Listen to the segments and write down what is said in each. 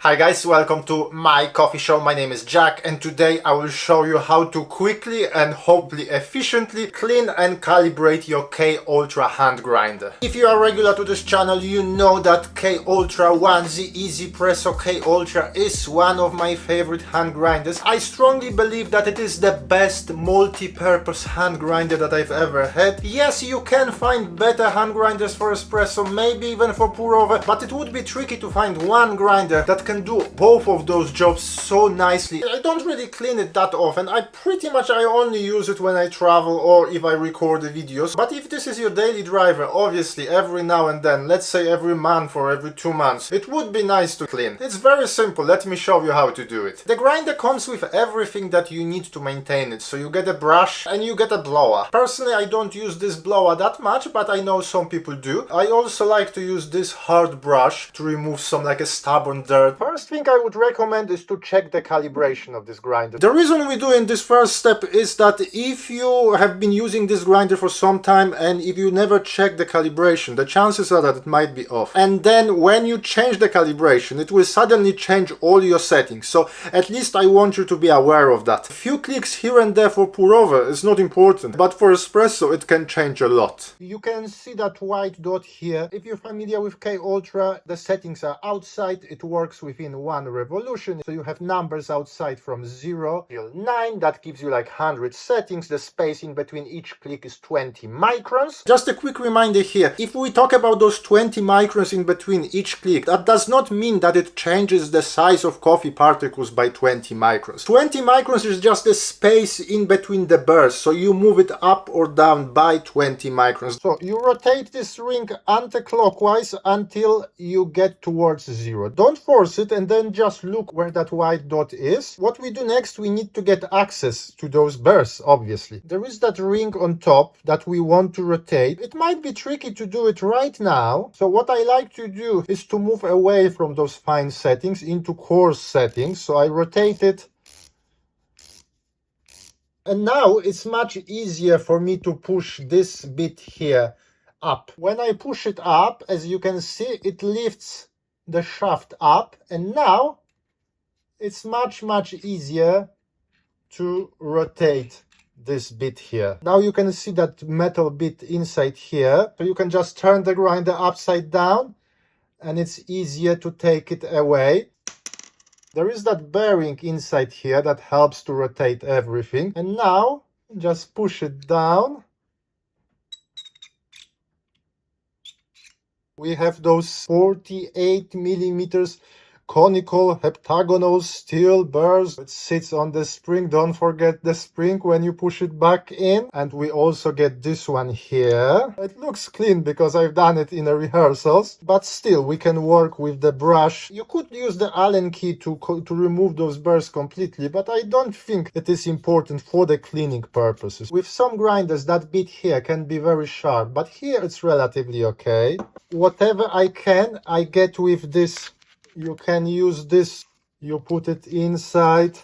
Hi guys, welcome to my coffee show. My name is Jack and today I will show you how to quickly and hopefully efficiently clean and calibrate your K Ultra hand grinder. If you are regular to this channel, you know that K Ultra 1Zpresso K Ultra is one of my favorite hand grinders. I strongly believe that it is the best multi-purpose hand grinder that I've ever had. Yes, you can find better hand grinders for espresso, maybe even for pour over, but it would be tricky to find one grinder that can do both of those jobs so nicely. I don't really clean it that often. I only use it when I travel or if I record the videos. But if this is your daily driver, obviously every now and then, let's say every month or every 2 months, it would be nice to clean. It's very simple. Let me show you how to do it. The grinder comes with everything that you need to maintain it. So you get a brush and you get a blower. Personally, I don't use this blower that much, but I know some people do. I also like to use this hard brush to remove some like a stubborn dirt. First thing I would recommend is to check the calibration of this grinder. The reason we're doing this first step is that if you have been using this grinder for some time and if you never check the calibration, the chances are that it might be off. And then when you change the calibration, it will suddenly change all your settings. So at least I want you to be aware of that. A few clicks here and there for pour over is not important, but for espresso it can change a lot. You can see that white dot here. If you're familiar with K Ultra, the settings are outside. It works within 1 revolution, so you have numbers outside from 0 till 9. That gives you like 100 settings. The spacing between each click is 20 microns. Just a quick reminder here, if we talk about those 20 microns in between each click, that does not mean that it changes the size of coffee particles by 20 microns. 20 microns is just the space in between the bursts, so you move it up or down by 20 microns. So you rotate this ring anti-clockwise until you get towards 0. Don't force it and then just look where that white dot is. What we do next, we need to get access to those bursts, obviously. There is that ring on top that we want to rotate. It might be tricky to do it right now. So what I like to do is to move away from those fine settings into coarse settings. So I rotate it. And now it's much easier for me to push this bit here up. When I push it up, as you can see, it lifts the shaft up, and now it's much easier to rotate this bit here. Now you can see that metal bit inside here, so you can just turn the grinder upside down and it's easier to take it away. There is that bearing inside here that helps to rotate everything, and now just push it down. We have those 48 millimeters conical heptagonal steel burrs. It sits on the spring. Don't forget the spring when you push it back in. And we also get this one here. It looks clean because I've done it in the rehearsals, but still we can work with the brush. You could use the Allen key to remove those burrs completely, but I don't think it is important for the cleaning purposes. With some grinders, that bit here can be very sharp, but here it's relatively okay. Whatever I can, I get with this. You can use this, you put it inside.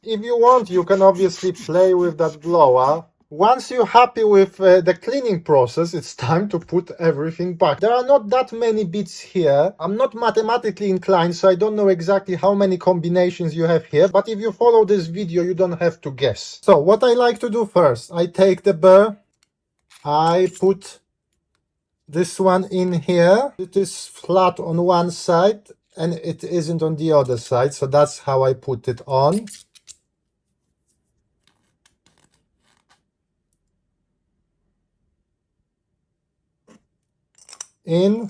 If you want, you can obviously play with that blower. Once you're happy with the cleaning process, it's time to put everything back. There are not that many bits here. I'm not mathematically inclined, so I don't know exactly how many combinations you have here, but if you follow this video, you don't have to guess. So what I like to do first, I take the burr, I put this one in here. It is flat on one side and it isn't on the other side, so that's how I put it on. In.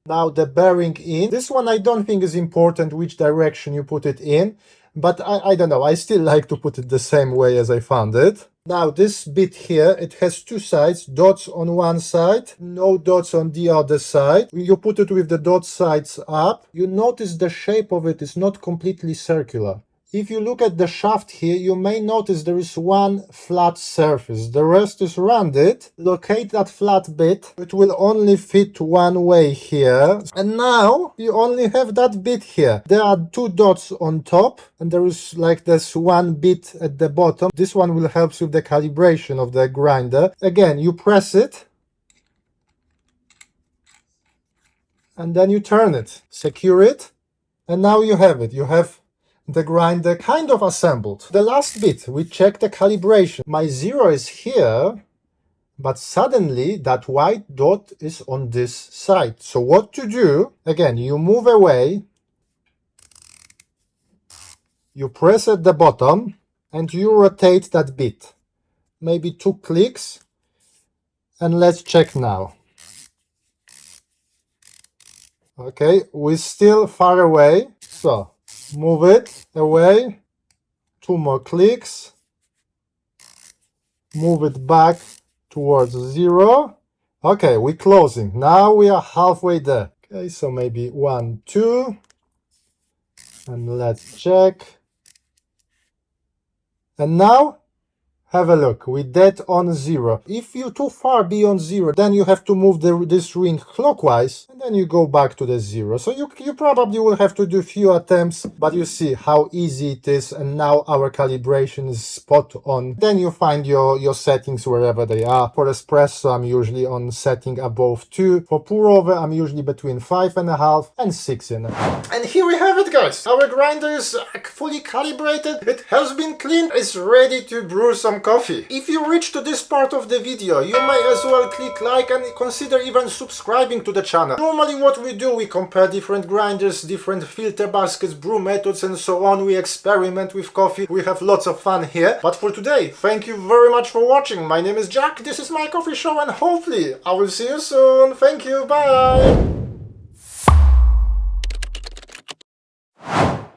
Now the bearing in. This one I don't think is important which direction you put it in, but I don't know, I still like to put it the same way as I found it. Now this bit here, it has two sides, dots on one side, no dots on the other side. You put it with the dot sides up. You notice the shape of it is not completely circular. If you look at the shaft here, you may notice there is one flat surface. The rest is rounded. Locate that flat bit. It will only fit one way here. And now you only have that bit here. There are two dots on top and there is like this one bit at the bottom. This one will help with the calibration of the grinder. Again, you press it and then you turn it. Secure it. And now you have it. You have the grinder kind of assembled. The last bit, we check the calibration. My 0 is here, but suddenly that white dot is on this side. So what to do? Again, you move away, you press at the bottom, and you rotate that bit. Maybe 2 clicks, and let's check now. Okay, we're still far away, so move it away, 2 more clicks, move it back towards 0. Okay, we're closing. Now we are halfway there. Okay, so maybe 1, 2, and let's check. And now, have a look, we're dead on 0. If you're too far beyond 0, then you have to move this ring clockwise, and then you go back to the 0. So you probably will have to do a few attempts, but you see how easy it is, and now our calibration is spot on. Then you find your settings wherever they are. For espresso, I'm usually on setting above 2. For pour over, I'm usually between 5.5 and 6.5. And here we have it, guys. Our grinder is fully calibrated. It has been cleaned. It's ready to brew some coffee. If you reach to this part of the video, you may as well click like and consider even subscribing to the channel. Normally what we do, we compare different grinders, different filter baskets, brew methods and so on. We experiment with coffee. We have lots of fun here. But for today, thank you very much for watching. My name is Jack, this is my coffee show, and hopefully I will see you soon. Thank you, bye!